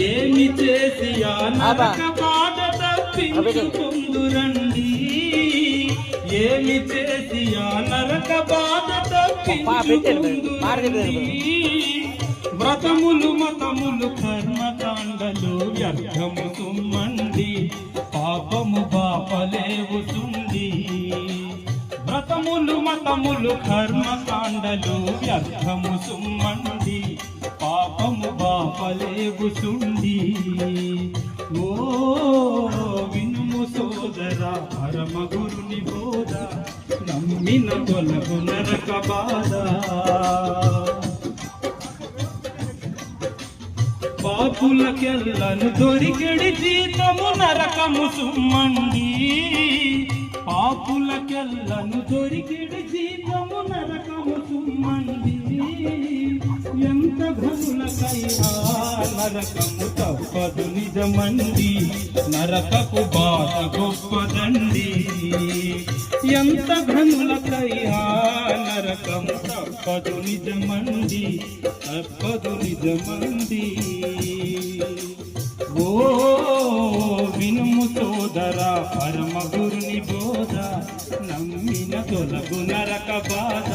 ఏమి చేసి ఆ నరక బాధ తప్పించుకుందురండి. ఏమి చేసి ఆ నరక బాధ తప్పించుకుందురండి. వ్రతములు మతములు కర్మకాండలు వ్యర్థము సుమ్మండి. పాపము బాపలేవు సుండి. వ్రతములు మతములు కర్మకాండలు వ్యర్థము సుమ్మండి. పాపము బాపలేవు సుండి. ఓ వినుము సోదరా పరమ గురుని బోధ, నమ్మిన తొలగు నరక బాధ. పాపులకెల్లను దొరికెడి జీతము నరకము సుమ్మండి. పాపులకెల్లను దొరికెడి జీతము నరకము సుమ్మండి. ఎంత ఘనులకైనా నరకము తప్పదు నిజమండి. నరకపు బాధ గొప్పదండి. ఎంత ఘనులకైనా నరకము తప్పదు నిజమండి. తప్పదు నిజమండి. ఓ వినుము సోదరా పరమ గురుని బోధ, నమ్మిన తొలగు నరక బాధ.